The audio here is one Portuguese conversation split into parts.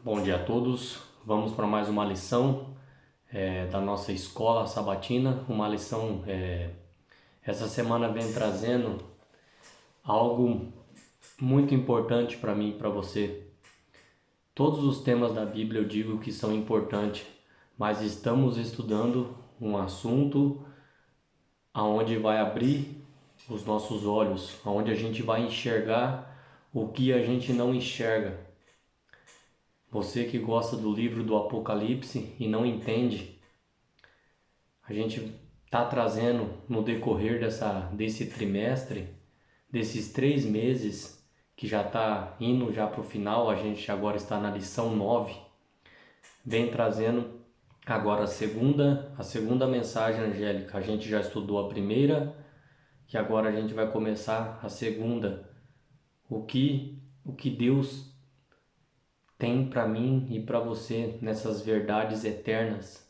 Bom dia a todos. Vamos para mais uma lição da nossa escola sabatina. Uma lição essa semana vem trazendo algo muito importante para mim e para você. Todos os temas da Bíblia eu digo que são importantes, mas estamos estudando um assunto aonde vai abrir os nossos olhos, aonde a gente vai enxergar o que a gente não enxerga. Você que gosta do livro do Apocalipse e não entende, a gente está trazendo no decorrer desse trimestre, desses 3 meses, que já está indo já para o final, a gente agora está na lição 9, vem trazendo agora a segunda mensagem angélica. A gente já estudou a primeira e agora a gente vai começar a segunda. O que Deus tem para mim e para você nessas verdades eternas.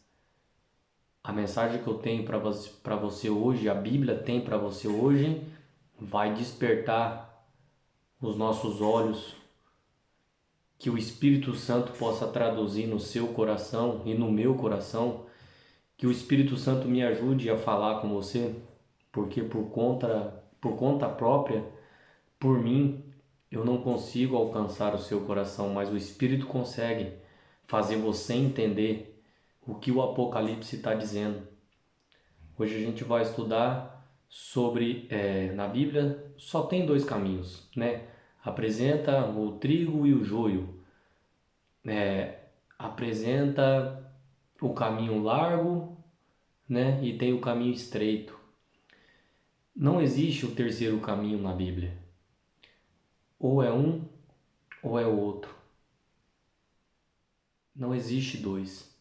A mensagem que eu tenho para você hoje, a Bíblia tem para você hoje, vai despertar os nossos olhos, que o Espírito Santo possa traduzir no seu coração e no meu coração, que o Espírito Santo me ajude a falar com você, porque por conta própria, por mim, eu não consigo alcançar o seu coração, mas o Espírito consegue fazer você entender o que o Apocalipse está dizendo. Hoje a gente vai estudar sobre, na Bíblia só tem dois caminhos, né? Apresenta o trigo e o joio, apresenta o caminho largo, né? E tem o caminho estreito. Não existe o terceiro caminho na Bíblia. Ou é um ou é o outro. Não existe dois.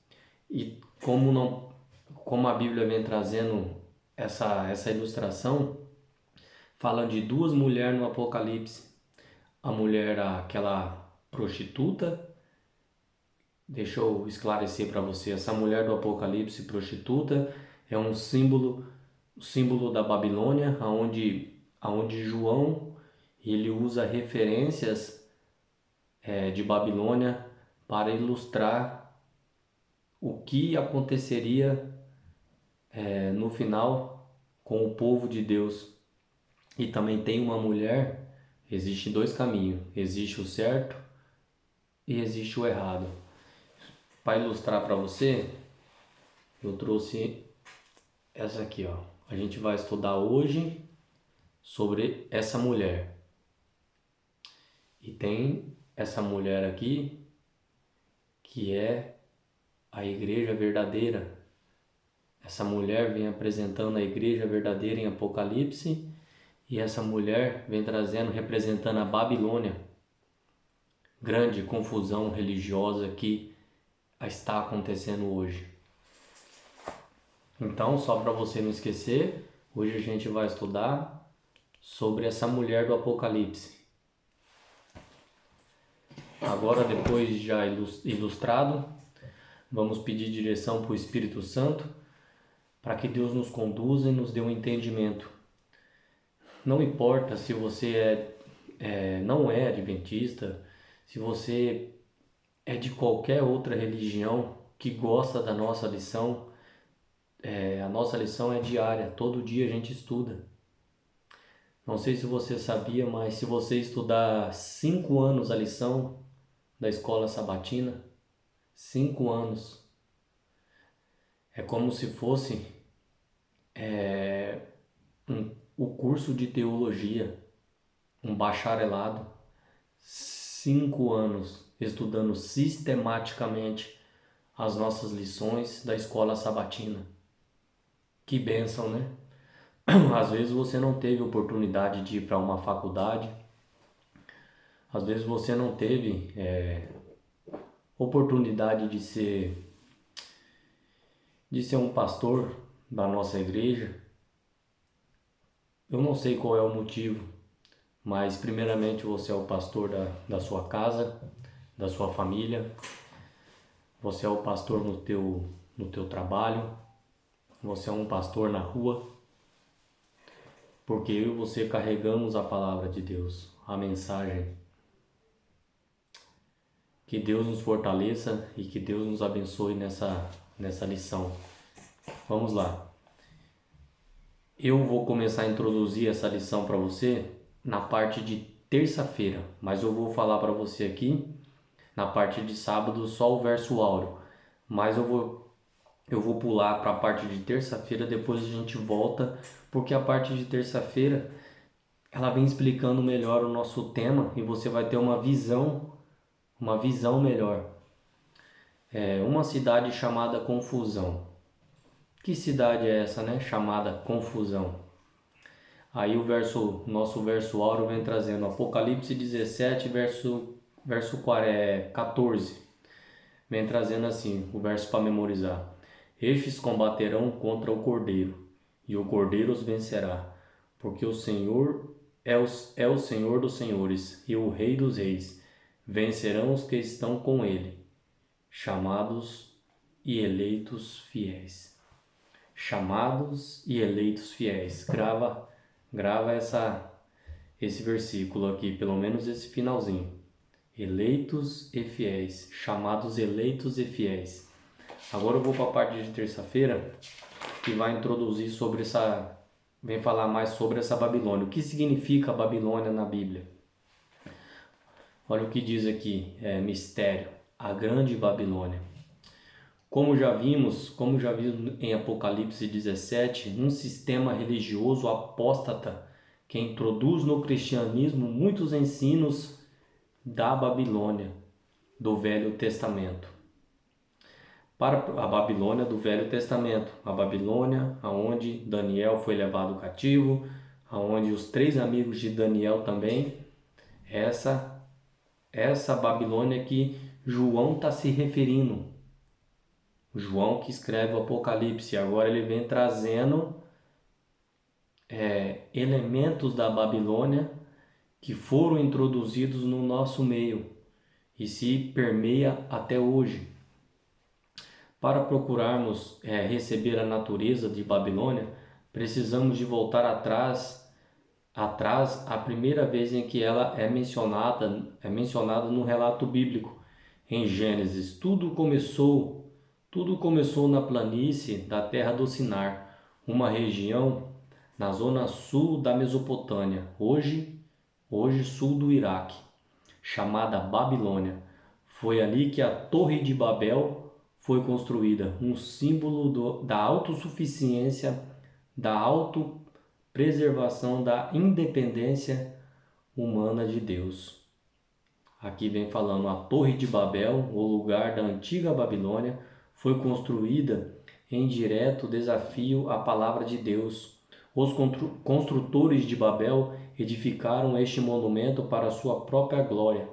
E como a Bíblia vem trazendo essa ilustração, fala de duas mulheres no Apocalipse. A mulher, aquela prostituta, deixa eu esclarecer para você, essa mulher do Apocalipse prostituta é um símbolo, o símbolo da Babilônia, aonde João ele usa referências de Babilônia para ilustrar o que aconteceria no final com o povo de Deus. E também tem uma mulher, existe dois caminhos, existe o certo e existe o errado. Para ilustrar para você, eu trouxe essa aqui, ó. A gente vai estudar hoje sobre essa mulher. E tem essa mulher aqui que é a igreja verdadeira. Essa mulher vem apresentando a igreja verdadeira em Apocalipse e essa mulher vem trazendo, representando a Babilônia. Grande confusão religiosa que está acontecendo hoje. Então, só para você não esquecer, hoje a gente vai estudar sobre essa mulher do Apocalipse. Agora, depois de já ilustrado, vamos pedir direção para o Espírito Santo para que Deus nos conduza e nos dê um entendimento. Não importa se você não é adventista, se você é de qualquer outra religião que gosta da nossa lição, a nossa lição é diária, todo dia a gente estuda. Não sei se você sabia, mas se você estudar 5 anos a lição da escola sabatina, 5 anos, é como se fosse o curso de teologia, um bacharelado, 5 anos estudando sistematicamente as nossas lições da escola sabatina. Que bênção, né? Às vezes você não teve oportunidade de ir para uma faculdade, às vezes você não teve oportunidade de ser um pastor da nossa igreja. Eu não sei qual é o motivo, mas primeiramente você é o pastor da sua casa, da sua família, você é o pastor no teu trabalho, você é um pastor na rua, porque eu e você carregamos a palavra de Deus, a mensagem Que Deus nos fortaleça e que Deus nos abençoe nessa lição. Vamos lá. Eu vou começar a introduzir essa lição para você na parte de terça-feira, mas eu vou falar para você aqui na parte de sábado só o verso áureo, mas eu vou pular para a parte de terça-feira, depois a gente volta, porque a parte de terça-feira ela vem explicando melhor o nosso tema e você vai ter uma visão melhor. Uma cidade chamada Confusão. Que cidade é essa, né? Chamada Confusão. Aí nosso verso áureo vem trazendo Apocalipse 17, verso 14. Vem trazendo assim, o verso para memorizar. Estes combaterão contra o Cordeiro, e o Cordeiro os vencerá, porque o Senhor é o Senhor dos senhores e o Rei dos reis. Vencerão os que estão com ele, chamados e eleitos fiéis. Chamados e eleitos fiéis. Grava esse versículo aqui, pelo menos esse finalzinho. Eleitos e fiéis. Chamados, eleitos e fiéis. Agora eu vou para a parte de terça-feira que vai introduzir vem falar mais sobre essa Babilônia. O que significa a Babilônia na Bíblia? Olha o que diz aqui, mistério, a grande Babilônia. Como já vimos em Apocalipse 17, um sistema religioso apóstata que introduz no cristianismo muitos ensinos da Babilônia, do Velho Testamento. Para a Babilônia do Velho Testamento, a Babilônia aonde Daniel foi levado cativo, aonde os 3 amigos de Daniel também, essa Babilônia que João está se referindo. João que escreve o Apocalipse, agora ele vem trazendo elementos da Babilônia que foram introduzidos no nosso meio e se permeia até hoje. Para procurarmos receber a natureza de Babilônia, precisamos de voltar atrás a primeira vez em que ela é mencionada no relato bíblico, em Gênesis. Tudo começou na planície da terra do Sinar, uma região na zona sul da Mesopotâmia, hoje sul do Iraque, chamada Babilônia. Foi ali que a Torre de Babel foi construída, um símbolo da autossuficiência, da autopreservação, da independência humana de Deus. Aqui vem falando a Torre de Babel, o lugar da antiga Babilônia, foi construída em direto desafio à palavra de Deus. Os construtores de Babel edificaram este monumento para sua própria glória,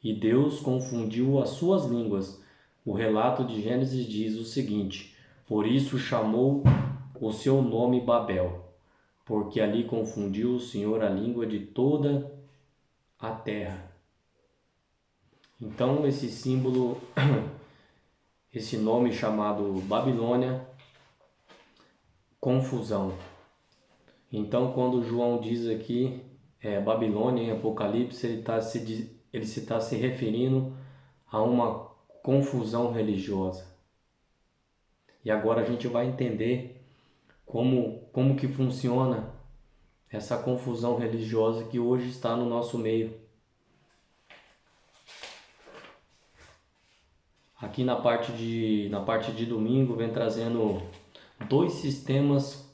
e Deus confundiu as suas línguas. O relato de Gênesis diz o seguinte: por isso chamou o seu nome Babel, porque ali confundiu o Senhor a língua de toda a terra. Então esse símbolo, esse nome chamado Babilônia, confusão. Então quando João diz aqui Babilônia em Apocalipse, ele está se referindo a uma confusão religiosa. E agora a gente vai entender como que funciona essa confusão religiosa que hoje está no nosso meio. Aqui na parte de domingo vem trazendo dois sistemas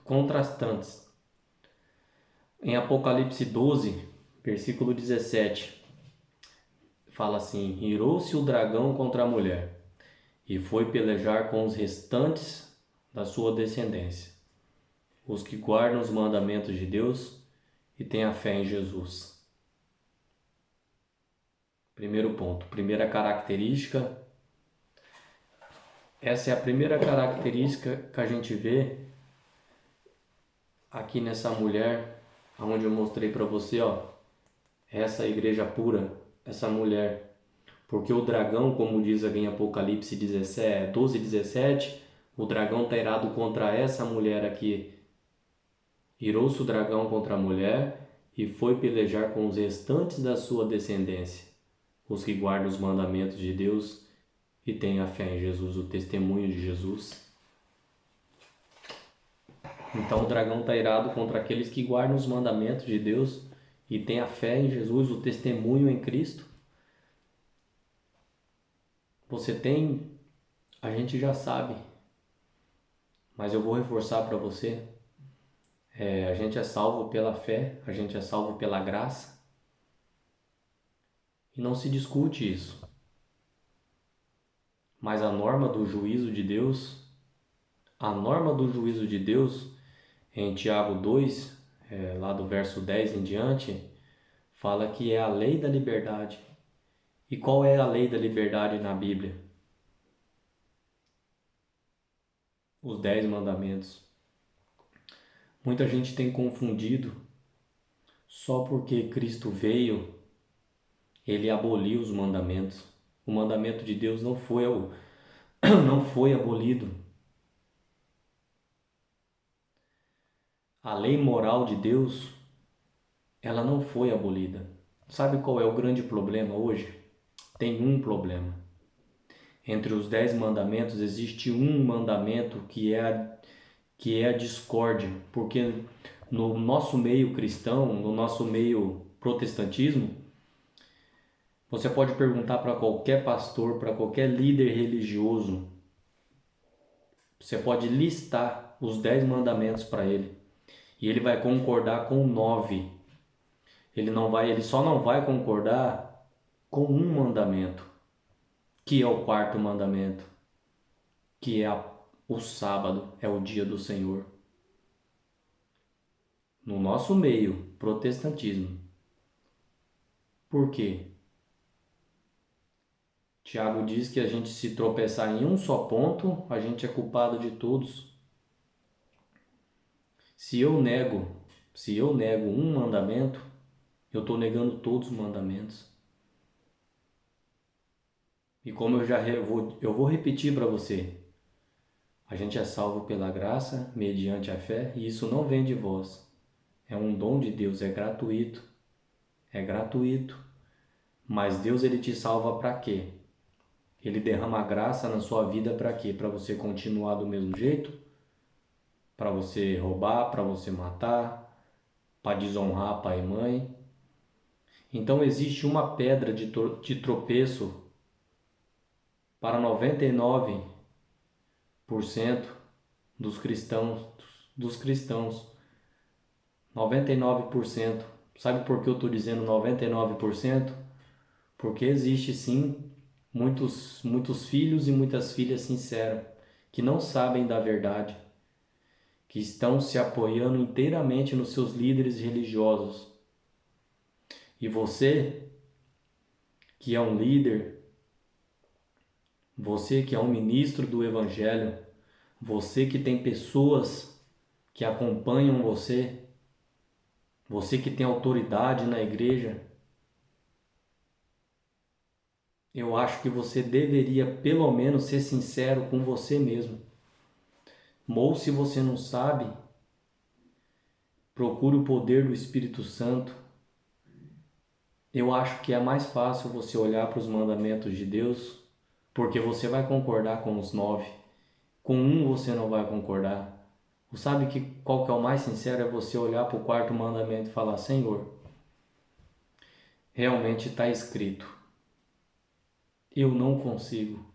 contrastantes. Em Apocalipse 12, versículo 17, fala assim: irou-se o dragão contra a mulher e foi pelejar com os restantes da sua descendência, os que guardam os mandamentos de Deus e têm a fé em Jesus. Primeiro ponto, primeira característica. Essa é a primeira característica que a gente vê aqui nessa mulher, onde eu mostrei para você, essa igreja pura, essa mulher. Porque o dragão, como diz aqui em Apocalipse 12, 17, o dragão está irado contra essa mulher aqui. Irou-se o dragão contra a mulher e foi pelejar com os restantes da sua descendência. os que guardam os mandamentos de Deus e têm a fé em Jesus, o testemunho de Jesus. Então o dragão está irado contra aqueles que guardam os mandamentos de Deus e têm a fé em Jesus, o testemunho em Cristo. Você tem, a gente já sabe, mas eu vou reforçar para você. A gente é salvo pela fé, a gente é salvo pela graça. E não se discute isso. Mas a norma do juízo de Deus, em Tiago 2, lá do verso 10 em diante, fala que é a lei da liberdade. E qual é a lei da liberdade na Bíblia? Os 10 mandamentos. Muita gente tem confundido, só porque Cristo veio, ele aboliu os mandamentos. O mandamento de Deus não foi abolido. A lei moral de Deus, ela não foi abolida. Sabe qual é o grande problema hoje? Tem um problema. Entre os 10 mandamentos existe um mandamento que é a discórdia, porque no nosso meio cristão, no nosso meio protestantismo, você pode perguntar para qualquer pastor, para qualquer líder religioso, você pode listar os 10 mandamentos para ele, e ele vai concordar com 9. Ele só não vai concordar com um mandamento, que é o quarto mandamento, que é o sábado, é o dia do Senhor. No nosso meio, protestantismo. Por quê? Tiago diz que a gente se tropeçar em um só ponto, a gente é culpado de todos. Se eu nego um mandamento, eu estou negando todos os mandamentos. E como eu vou repetir para você, a gente é salvo pela graça, mediante a fé, e isso não vem de vós. É um dom de Deus, é gratuito. É gratuito. Mas Deus ele te salva para quê? Ele derrama graça na sua vida para quê? Para você continuar do mesmo jeito? Para você roubar, para você matar, para desonrar pai e mãe? Então existe uma pedra de tropeço para 99% dos cristãos. 99%. Sabe por que eu estou dizendo 99%? Porque existe sim muitos filhos e muitas filhas sinceras que não sabem da verdade, que estão se apoiando inteiramente nos seus líderes religiosos. E você, que é um líder, você que é um ministro do Evangelho, você que tem pessoas que acompanham você, você que tem autoridade na igreja, eu acho que você deveria pelo menos ser sincero com você mesmo. Ou se você não sabe, procure o poder do Espírito Santo. Eu acho que é mais fácil você olhar para os mandamentos de Deus, porque você vai concordar com os 9. Com um você não vai concordar. Sabe qual que é o mais sincero? É você olhar para o quarto mandamento e falar: Senhor, realmente está escrito. Eu não consigo.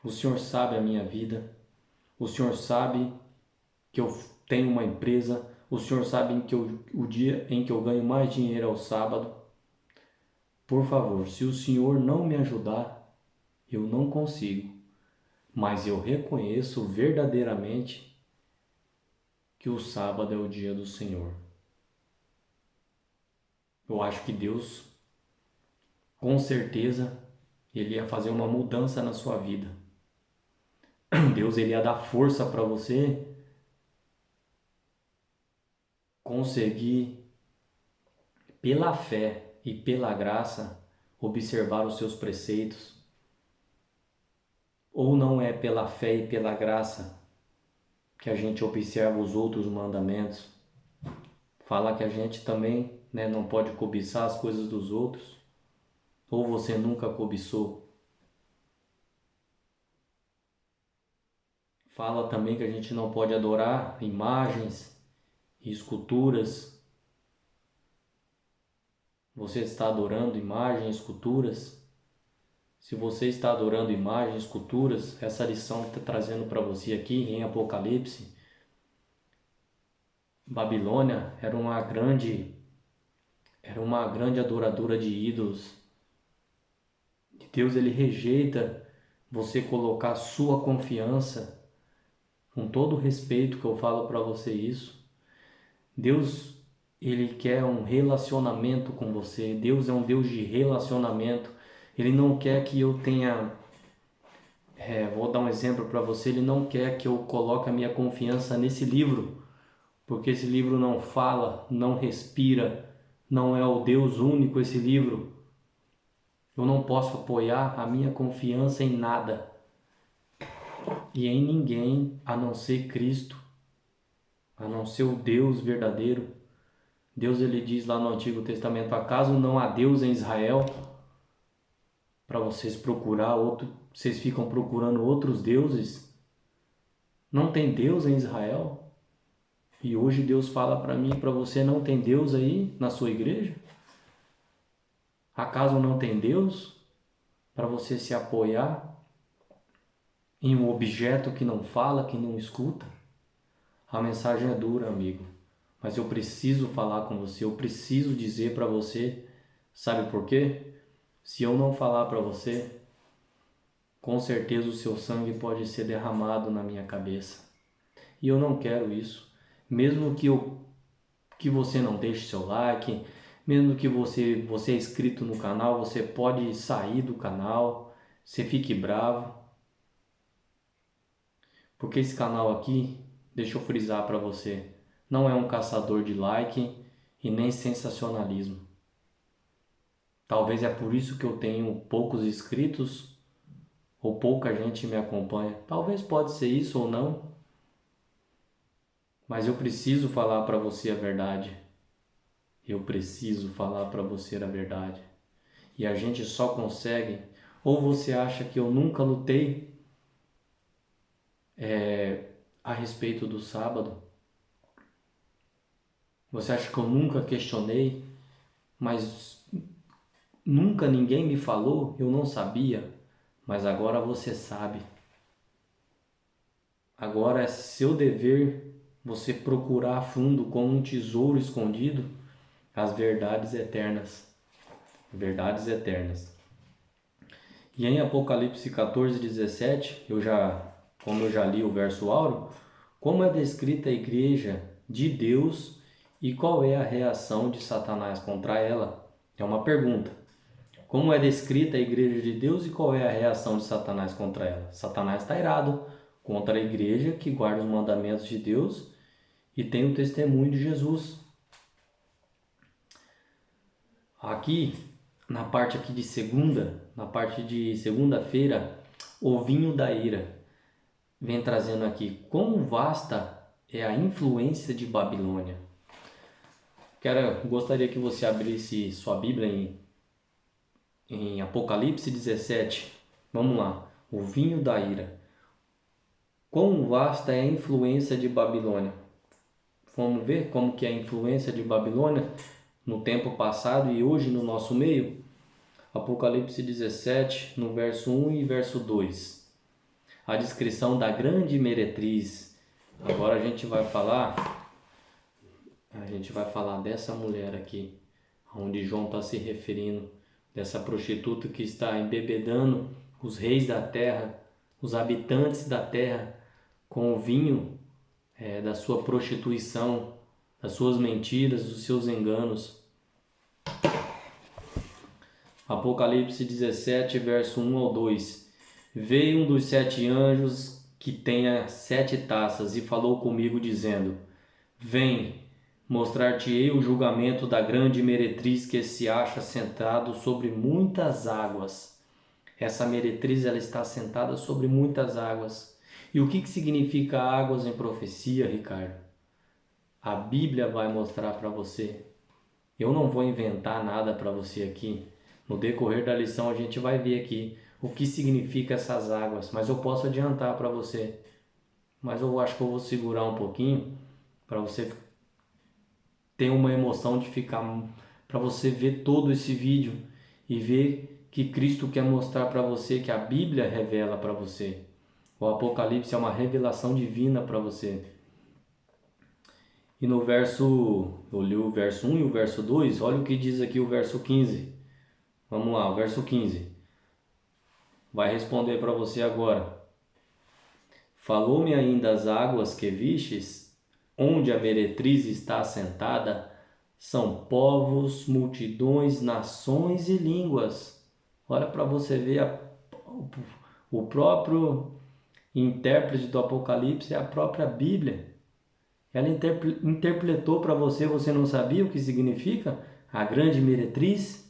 O Senhor sabe a minha vida. O Senhor sabe que eu tenho uma empresa. O Senhor sabe o dia em que eu ganho mais dinheiro é o sábado. Por favor, se o Senhor não me ajudar, eu não consigo. Mas eu reconheço verdadeiramente que o sábado é o dia do Senhor. Eu acho que Deus, com certeza, Ele ia fazer uma mudança na sua vida. Deus ele ia dar força para você conseguir, pela fé e pela graça, observar os seus preceitos. Ou não é pela fé e pela graça que a gente observa os outros mandamentos? Fala que a gente também, não pode cobiçar as coisas dos outros. Ou você nunca cobiçou? Fala também que a gente não pode adorar imagens e esculturas. Você está adorando imagens e esculturas? Se você está adorando imagens e esculturas, essa lição está trazendo para você aqui em Apocalipse. Babilônia era uma grande adoradora de ídolos. E Deus, ele rejeita você colocar sua confiança, com todo o respeito que eu falo para você isso. Deus, ele quer um relacionamento com você. Deus é um Deus de relacionamento. Ele não quer que eu tenha, vou dar um exemplo para você, ele não quer que eu coloque a minha confiança nesse livro, porque esse livro não fala, não respira, não é o Deus único esse livro. Eu não posso apoiar a minha confiança em nada e em ninguém a não ser Cristo, a não ser o Deus verdadeiro. Deus, ele diz lá no Antigo Testamento: acaso não há Deus em Israel? Para vocês procurar outro, vocês ficam procurando outros deuses? Não tem Deus em Israel? E hoje Deus fala para mim e para você: não tem Deus aí na sua igreja? Acaso não tem Deus para você se apoiar em um objeto que não fala, que não escuta? A mensagem é dura, amigo, mas eu preciso falar com você, eu preciso dizer para você. Sabe por quê? Se eu não falar para você, com certeza o seu sangue pode ser derramado na minha cabeça. E eu não quero isso. Mesmo que você não deixe seu like, mesmo que você é inscrito no canal, você pode sair do canal, você fique bravo. Porque esse canal aqui, deixa eu frisar para você, não é um caçador de like e nem sensacionalismo. Talvez é por isso que eu tenho poucos inscritos ou pouca gente me acompanha. Talvez pode ser isso ou não, mas eu preciso falar para você a verdade. Eu preciso falar para você a verdade. E a gente só consegue, ou você acha que eu nunca lutei a respeito do sábado? Você acha que eu nunca questionei, mas nunca ninguém me falou, eu não sabia, mas agora você sabe. Agora é seu dever você procurar a fundo como um tesouro escondido as verdades eternas. Verdades eternas. E em Apocalipse 14:17, como eu já li o verso áureo, como é descrita a igreja de Deus e qual é a reação de Satanás contra ela? É uma pergunta. Como é descrita a igreja de Deus e qual é a reação de Satanás contra ela? Satanás está irado contra a igreja que guarda os mandamentos de Deus e tem o testemunho de Jesus. Aqui, na parte aqui de segunda, na parte de segunda-feira, o vinho da ira vem trazendo aqui quão vasta é a influência de Babilônia. Gostaria que você abrisse sua Bíblia em Apocalipse 17. Vamos lá, o vinho da ira. Quão vasta é a influência de Babilônia? Vamos ver como que é a influência de Babilônia no tempo passado e hoje no nosso meio? Apocalipse 17, no verso 1 e verso 2. A descrição da grande meretriz. Agora a gente vai falar dessa mulher aqui, onde João está se referindo, dessa prostituta que está embebedando os reis da terra, os habitantes da terra, com o vinho da sua prostituição, das suas mentiras, dos seus enganos. Apocalipse 17, verso 1 ao 2. Veio um dos 7 anjos que tenha 7 taças e falou comigo dizendo: Vem, mostrar-te-ei o julgamento da grande meretriz que se acha sentado sobre muitas águas. Essa meretriz, ela está sentada sobre muitas águas. E o que significa águas em profecia, Ricardo? A Bíblia vai mostrar para você. Eu não vou inventar nada para você aqui. No decorrer da lição a gente vai ver aqui o que significa essas águas, mas eu posso adiantar para você. Mas eu acho que eu vou segurar um pouquinho para você ter uma emoção de ficar, para você ver todo esse vídeo e ver que Cristo quer mostrar para você, que a Bíblia revela para você. O Apocalipse é uma revelação divina para você. E no verso, eu li o verso 1 e o verso 2, olha o que diz aqui o verso 15. Vamos lá, o verso 15. Vai responder para você agora. Falou-me ainda as águas que vistes, onde a meretriz está assentada, são povos, multidões, nações e línguas. Olha para você ver o próprio intérprete do Apocalipse, é a própria Bíblia. Ela interpretou para você, você não sabia o que significa? A grande meretriz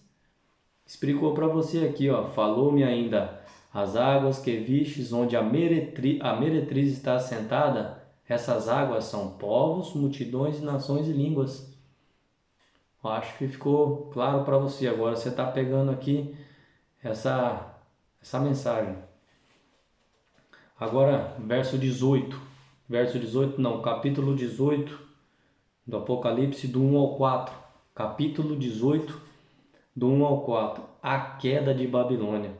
explicou para você aqui, ó, falou-me ainda as águas que vistes, onde a meretriz está assentada. Essas águas são povos, multidões, nações e línguas. Eu acho que ficou claro para você. Agora você está pegando aqui essa mensagem. Agora, verso 18. Verso 18, não, capítulo 18 do Apocalipse, do 1 ao 4. Capítulo 18, do 1 ao 4. A queda de Babilônia.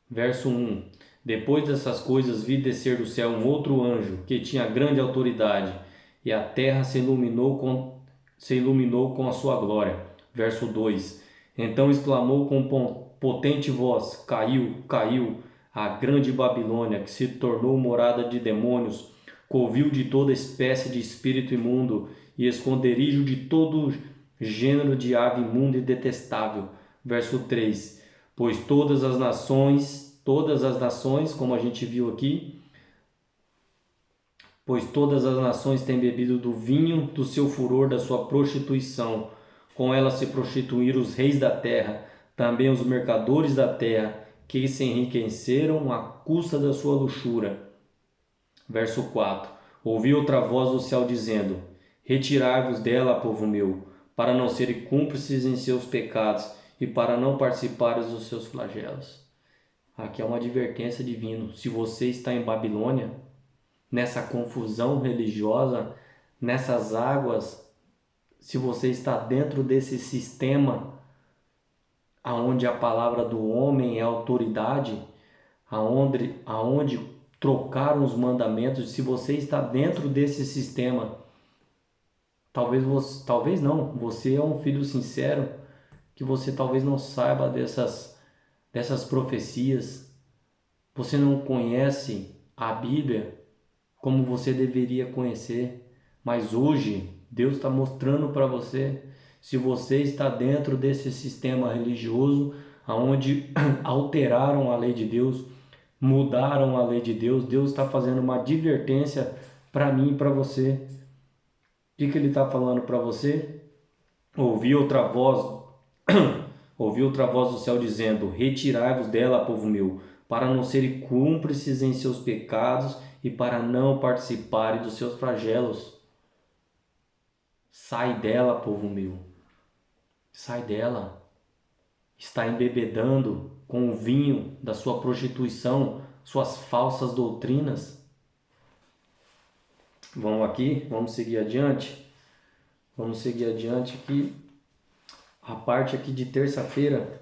Verso 1. Depois dessas coisas vi descer do céu um outro anjo, que tinha grande autoridade, e a terra se iluminou com a sua glória. Verso 2. Então exclamou com potente voz: Caiu, caiu, a grande Babilônia, que se tornou morada de demônios, covil de toda espécie de espírito imundo e esconderijo de todo gênero de ave imunda e detestável. Verso 3. Pois todas as nações, como a gente viu aqui, pois todas as nações têm bebido do vinho do seu furor, da sua prostituição. Com ela se prostituíram os reis da terra, também os mercadores da terra, que se enriqueceram à custa da sua luxúria. Verso 4. Ouvi outra voz do céu dizendo: Retirai-vos dela, povo meu, para não serem cúmplices em seus pecados e para não participares dos seus flagelos. Aqui é uma advertência divina. Se você está em Babilônia, nessa confusão religiosa, nessas águas, se você está dentro desse sistema aonde a palavra do homem é autoridade, aonde trocaram os mandamentos, se você está dentro desse sistema, talvez não, você é um filho sincero, que você talvez não saiba dessas profecias, você não conhece a Bíblia como você deveria conhecer, mas hoje Deus está mostrando para você, se você está dentro desse sistema religioso, onde alteraram a lei de Deus, mudaram a lei de Deus, Deus está fazendo uma advertência para mim e para você. O que Ele está falando para você? Ouvi outra voz do céu dizendo: Retirai-vos dela, povo meu, para não serem cúmplices em seus pecados e para não participarem dos seus flagelos. Sai dela, povo meu. Sai dela. Está embebedando com o vinho da sua prostituição, suas falsas doutrinas. Vamos seguir adiante. Vamos seguir adiante aqui. A parte aqui de terça-feira.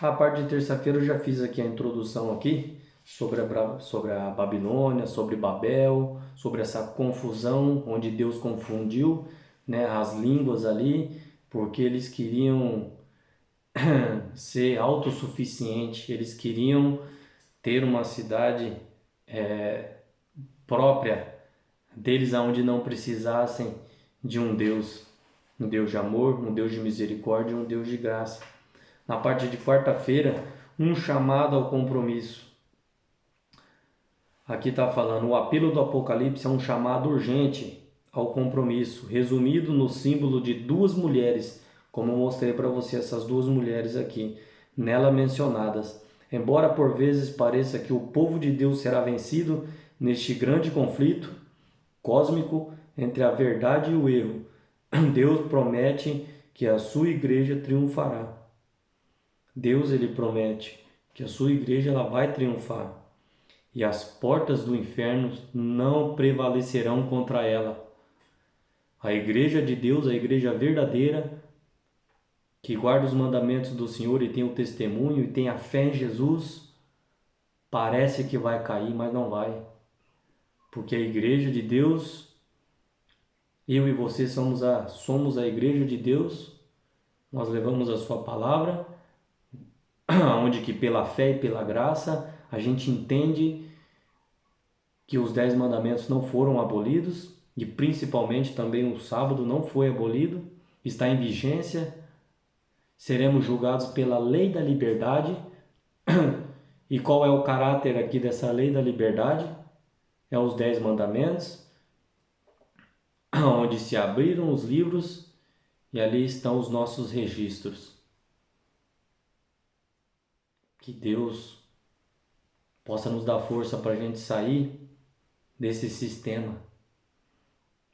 A parte de terça-feira eu já fiz aqui a introdução aqui sobre a Babilônia, sobre Babel, sobre essa confusão onde Deus confundiu, né, as línguas ali, porque eles queriam ser autossuficiente, eles queriam ter uma cidade própria deles, aonde não precisassem de um Deus de amor, um Deus de misericórdia, um Deus de graça. Na parte de quarta-feira, um chamado ao compromisso. Aqui está falando, o apelo do Apocalipse é um chamado urgente ao compromisso, resumido no símbolo de duas mulheres, como eu mostrei para você essas duas mulheres aqui, nela mencionadas. Embora por vezes pareça que o povo de Deus será vencido neste grande conflito cósmico entre a verdade e o erro, Deus promete que a sua igreja triunfará. Deus ele promete que a sua igreja ela vai triunfar e as portas do inferno não prevalecerão contra ela. A igreja de Deus, a igreja verdadeira, que guarda os mandamentos do Senhor e tem o testemunho e tem a fé em Jesus, parece que vai cair, mas não vai. Porque a igreja de Deus, eu e você somos a igreja de Deus, nós levamos a sua palavra, onde que pela fé e pela graça a gente entende que os 10 mandamentos não foram abolidos e principalmente também o sábado não foi abolido, está em vigência. Seremos julgados pela lei da liberdade. E qual é o caráter aqui dessa lei da liberdade? É os 10 mandamentos, onde se abriram os livros e ali estão os nossos registros. Que Deus possa nos dar força para a gente sair desse sistema,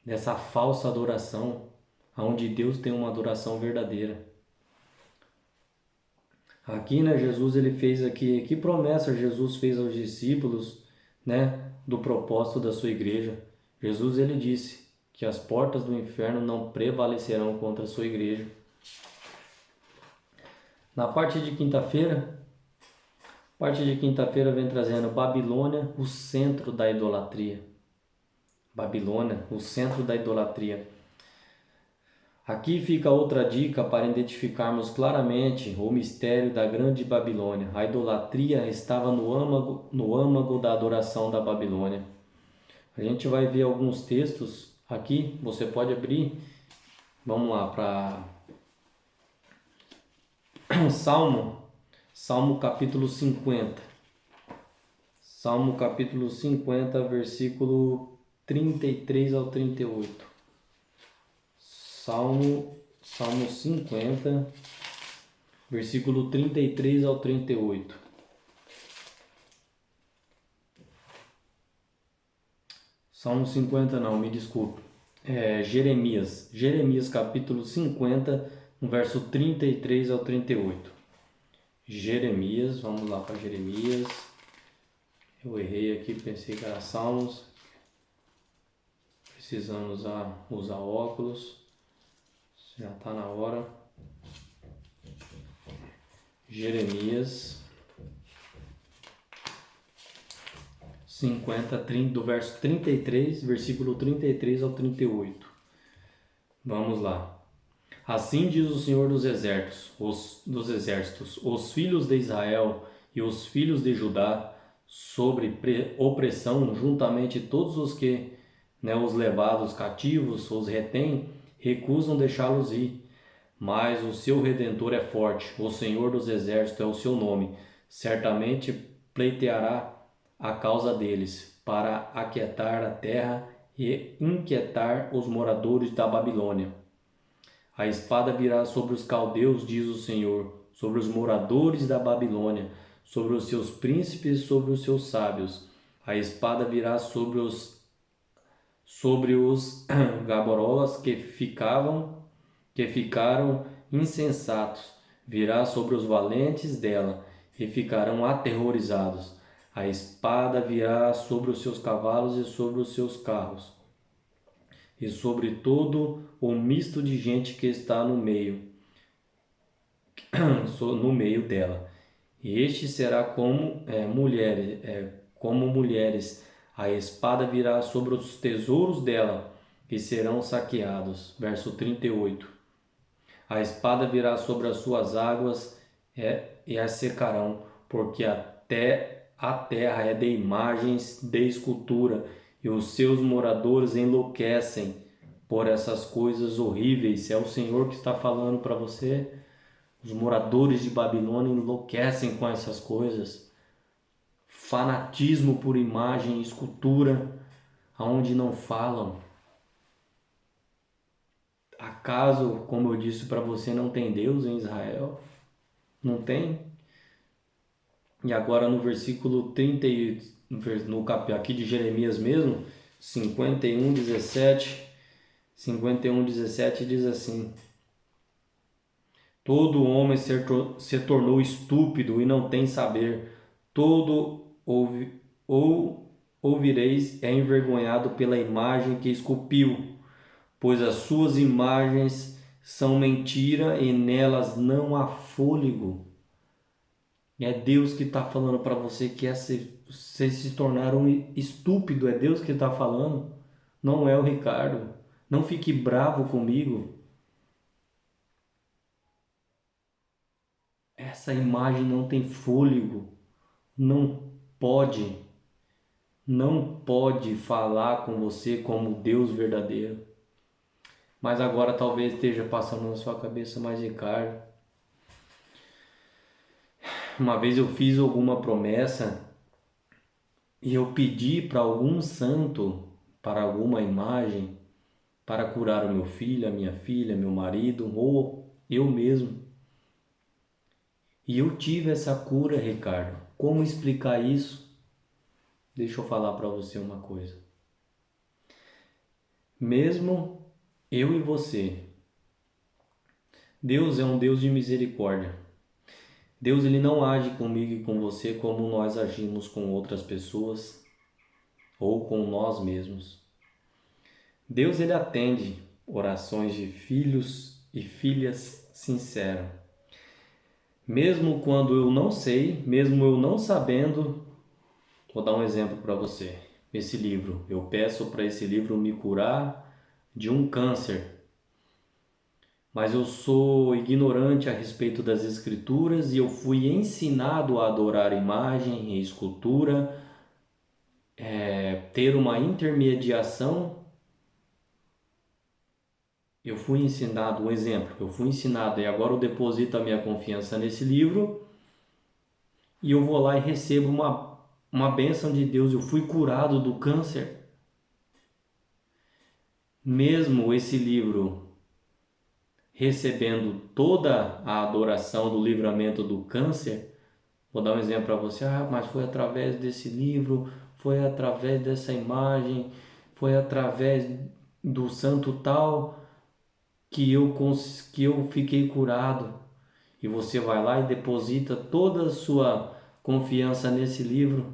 dessa falsa adoração, onde Deus tem uma adoração verdadeira. Aqui, né, Jesus ele fez aqui, que promessa Jesus fez aos discípulos, né, do propósito da sua igreja. Jesus ele disse que as portas do inferno não prevalecerão contra a sua igreja. Na parte de quinta-feira vem trazendo Babilônia, o centro da idolatria. Babilônia, o centro da idolatria. Aqui fica outra dica para identificarmos claramente o mistério da grande Babilônia. A idolatria estava no âmago da adoração da Babilônia. A gente vai ver alguns textos aqui, você pode abrir. Vamos lá para Salmo capítulo 50. Salmo capítulo 50, versículo 33 ao 38. Salmo 50, versículo 33 ao 38. Salmo 50 não, me desculpe. Jeremias capítulo 50, no verso 33 ao 38. Jeremias, vamos lá para Jeremias. Eu errei aqui, pensei que era Salmos. Precisamos usar óculos. Já está na hora. Jeremias 50, do verso 33, versículo 33 ao 38. Vamos lá. Assim diz o Senhor dos exércitos, os filhos de Israel e os filhos de Judá, sobre opressão, juntamente todos os que, os levados cativos, os retêm, recusam deixá-los ir. Mas o seu Redentor é forte, o Senhor dos exércitos é o seu nome. Certamente pleiteará a causa deles, para aquietar a terra e inquietar os moradores da Babilônia. A espada virá sobre os caldeus, diz o Senhor, sobre os moradores da Babilônia, sobre os seus príncipes, sobre os seus sábios. A espada virá sobre os gaborolas que ficaram insensatos. Virá sobre os valentes dela e ficarão aterrorizados. A espada virá sobre os seus cavalos e sobre os seus carros, e sobre todo o misto de gente que está no meio dela. E este será como mulheres. A espada virá sobre os tesouros dela e serão saqueados. Verso 38. A espada virá sobre as suas águas e as secarão, porque até a terra é de imagens de escultura, e os seus moradores enlouquecem por essas coisas horríveis. É o Senhor que está falando para você. Os moradores de Babilônia enlouquecem com essas coisas. Fanatismo por imagem e escultura, aonde não falam. Acaso, como eu disse para você, não tem Deus em Israel? Não tem? E agora no versículo 30, aqui de Jeremias mesmo, 51:17 diz assim: Todo homem se tornou estúpido e não tem saber. Todo ouvireis é envergonhado pela imagem que esculpiu, pois as suas imagens são mentira e nelas não há fôlego. É Deus que está falando para você que vocês se tornaram estúpido. É Deus que está falando. Não é o Ricardo. Não fique bravo comigo. Essa imagem não tem fôlego. Não pode. Não pode falar com você como Deus verdadeiro. Mas agora talvez esteja passando na sua cabeça, mas Ricardo, uma vez eu fiz alguma promessa e eu pedi para algum santo, para alguma imagem, para curar o meu filho, a minha filha, meu marido ou eu mesmo. E eu tive essa cura, Ricardo. Como explicar isso? Deixa eu falar para você uma coisa. Mesmo eu e você, Deus é um Deus de misericórdia. Deus ele não age comigo e com você como nós agimos com outras pessoas ou com nós mesmos. Deus ele atende orações de filhos e filhas sinceras. Mesmo quando eu não sei, mesmo eu não sabendo, vou dar um exemplo para você. Esse livro, eu peço para esse livro me curar de um câncer, mas eu sou ignorante a respeito das escrituras e eu fui ensinado a adorar imagem e escultura, ter uma intermediação. Eu fui ensinado, um exemplo, eu fui ensinado e agora eu deposito a minha confiança nesse livro e eu vou lá e recebo uma bênção de Deus. Eu fui curado do câncer. Mesmo esse livro recebendo toda a adoração do livramento do câncer, vou dar um exemplo para você, mas foi através desse livro, foi através dessa imagem, foi através do santo tal que eu fiquei curado. E você vai lá e deposita toda a sua confiança nesse livro.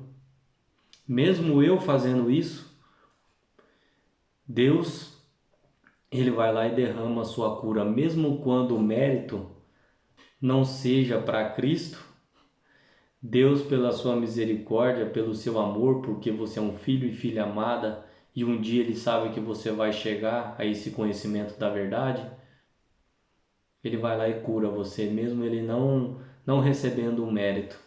Mesmo eu fazendo isso, Deus, ele vai lá e derrama a sua cura, mesmo quando o mérito não seja para Cristo. Deus, pela sua misericórdia, pelo seu amor, porque você é um filho e filha amada, e um dia ele sabe que você vai chegar a esse conhecimento da verdade, ele vai lá e cura você, mesmo ele não recebendo o mérito.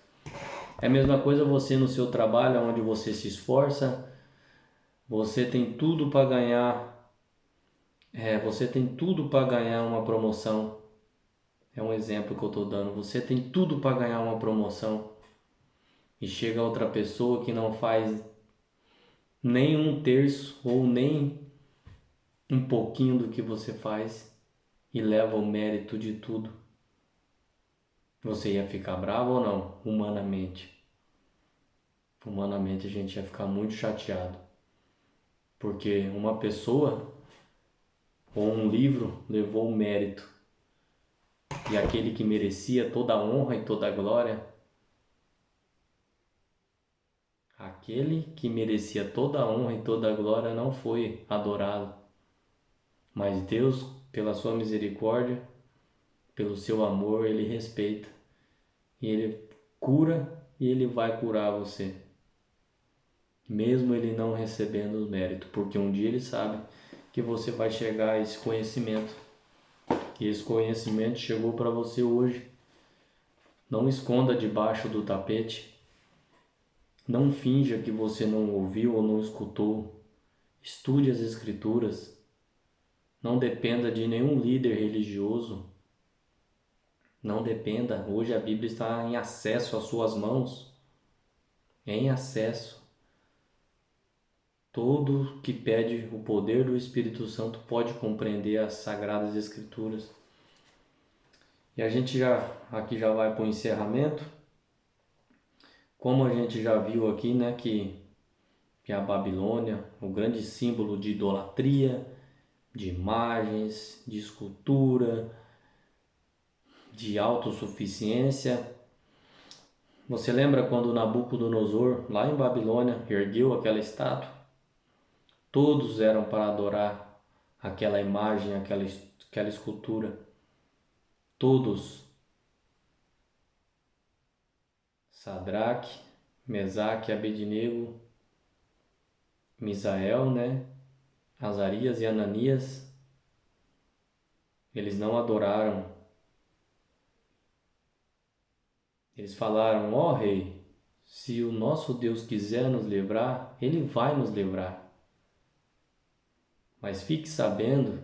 É a mesma coisa você no seu trabalho, onde você se esforça, você tem tudo para ganhar, você tem tudo para ganhar uma promoção. É um exemplo que eu estou dando. Você tem tudo para ganhar uma promoção e chega outra pessoa que não faz nem um terço ou nem um pouquinho do que você faz e leva o mérito de tudo. Você ia ficar bravo ou não? Humanamente. Humanamente a gente ia ficar muito chateado. Porque uma pessoa ou um livro levou o mérito. E aquele que merecia toda a honra e toda a glória, aquele que merecia toda a honra e toda a glória não foi adorado. Mas Deus, pela sua misericórdia, pelo seu amor, ele respeita. E ele cura e ele vai curar você. Mesmo ele não recebendo o mérito, porque um dia ele sabe que você vai chegar a esse conhecimento. E esse conhecimento chegou para você hoje. Não esconda debaixo do tapete. Não finja que você não ouviu ou não escutou. Estude as escrituras. Não dependa de nenhum líder religioso. Não dependa. Hoje a Bíblia está em acesso às suas mãos. Em acesso. Todo que pede o poder do Espírito Santo pode compreender as Sagradas Escrituras. E a gente aqui já vai para o encerramento. Como a gente já viu aqui, né, que a Babilônia, o grande símbolo de idolatria, de imagens, de escultura, de autossuficiência. Você lembra quando Nabucodonosor, lá em Babilônia, ergueu aquela estátua? Todos eram para adorar aquela imagem, aquela escultura. Todos. Sadraque, Mesaque, Abednego, Misael, né? Azarias e Ananias, eles não adoraram. Eles falaram: ó rei, se o nosso Deus quiser nos livrar, ele vai nos livrar. Mas fique sabendo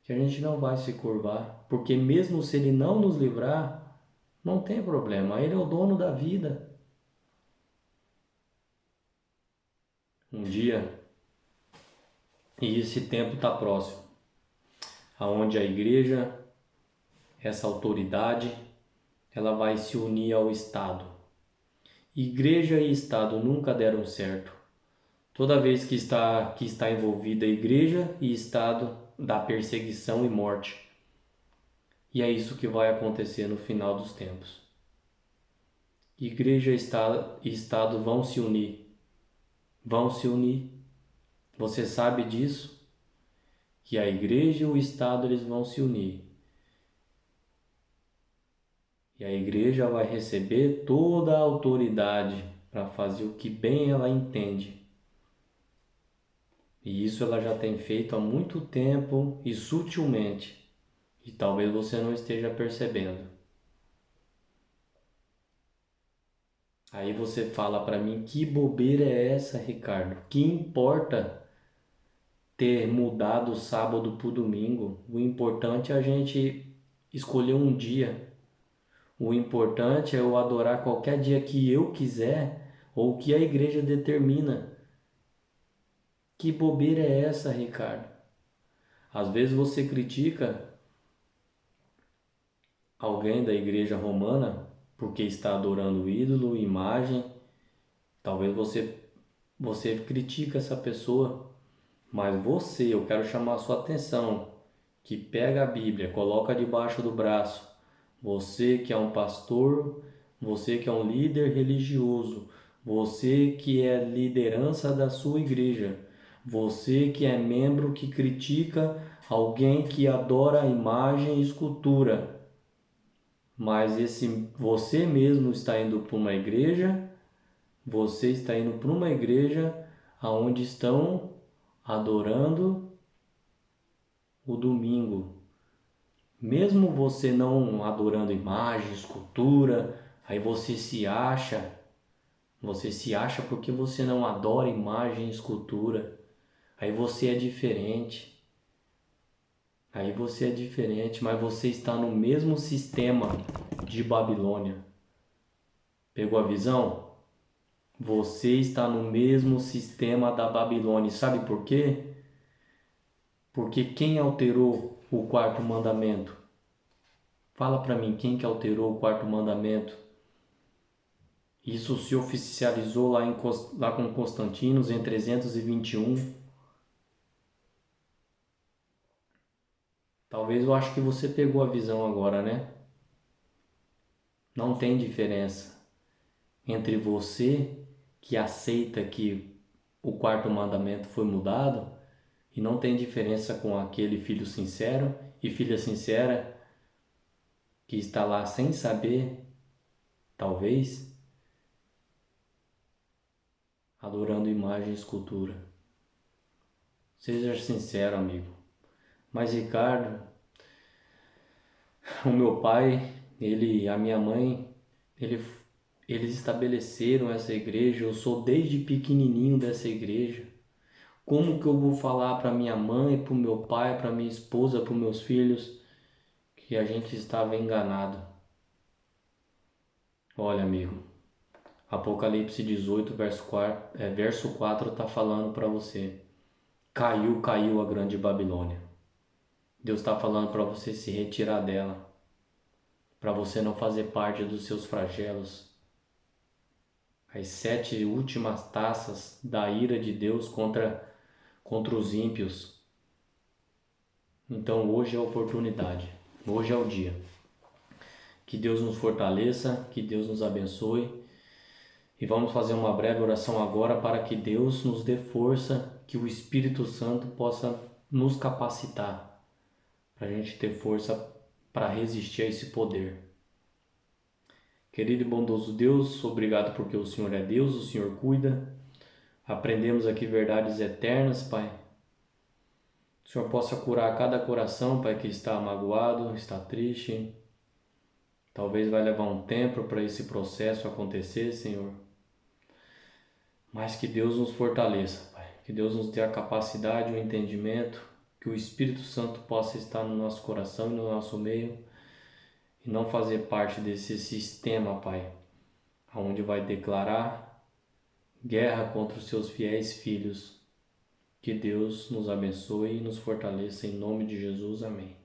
que a gente não vai se curvar, porque mesmo se ele não nos livrar, não tem problema, ele é o dono da vida. Um dia, e esse tempo está próximo, aonde a igreja, essa autoridade, ela vai se unir ao Estado. Igreja e Estado nunca deram certo. Toda vez que está envolvida igreja e Estado, dá perseguição e morte. E é isso que vai acontecer no final dos tempos. Igreja e Estado vão se unir. Vão se unir. Você sabe disso? Que a igreja e o Estado eles vão se unir. E a igreja vai receber toda a autoridade para fazer o que bem ela entende. E isso ela já tem feito há muito tempo e sutilmente. E talvez você não esteja percebendo. Aí você fala para mim: que bobeira é essa, Ricardo? Que importa ter mudado o sábado para o domingo? O importante é a gente escolher um dia. O importante é eu adorar qualquer dia que eu quiser ou que a igreja determina. Que bobeira é essa, Ricardo? Às vezes você critica alguém da igreja romana porque está adorando o ídolo, imagem. Talvez você critica essa pessoa, mas você, eu quero chamar a sua atenção, que pega a Bíblia, coloca debaixo do braço. Você que é um pastor, você que é um líder religioso, você que é liderança da sua igreja, você que é membro que critica alguém que adora a imagem e escultura, mas você mesmo está indo para uma igreja, você está indo para uma igreja aonde estão adorando o domingo. Mesmo você não adorando imagem, escultura, aí você se acha porque você não adora imagem, escultura. Aí você é diferente. Aí você é diferente, mas você está no mesmo sistema de Babilônia. Pegou a visão? Você está no mesmo sistema da Babilônia. Sabe por quê? Porque quem alterou o quarto mandamento? Fala para mim, quem que alterou o quarto mandamento? Isso se oficializou lá com Constantino em 321. Talvez eu acho que você pegou a visão agora, né? Não tem diferença entre você que aceita que o quarto mandamento foi mudado e não tem diferença com aquele filho sincero e filha sincera que está lá sem saber, talvez, adorando imagem e escultura. Seja sincero, amigo. Mas Ricardo, o meu pai, a minha mãe, eles estabeleceram essa igreja. Eu sou desde pequenininho dessa igreja. Como que eu vou falar para minha mãe, para o meu pai, para minha esposa, para os meus filhos que a gente estava enganado? Olha, amigo, Apocalipse 18, verso 4 está falando para você. Caiu a grande Babilônia. Deus está falando para você se retirar dela, para você não fazer parte dos seus flagelos. As 7 últimas taças da ira de Deus contra os ímpios. Então hoje é a oportunidade, hoje é o dia. Que Deus nos fortaleça, que Deus nos abençoe. E vamos fazer uma breve oração agora para que Deus nos dê força, que o Espírito Santo possa nos capacitar, para a gente ter força para resistir a esse poder. Querido e bondoso Deus, obrigado porque o Senhor é Deus, o Senhor cuida. Aprendemos aqui verdades eternas, Pai. O Senhor possa curar cada coração, Pai, que está magoado, está triste. Talvez vai levar um tempo para esse processo acontecer, Senhor. Mas que Deus nos fortaleça, Pai. Que Deus nos dê a capacidade, o entendimento, que o Espírito Santo possa estar no nosso coração e no nosso meio e não fazer parte desse sistema, Pai, onde vai declarar guerra contra os seus fiéis filhos. Que Deus nos abençoe e nos fortaleça em nome de Jesus. Amém.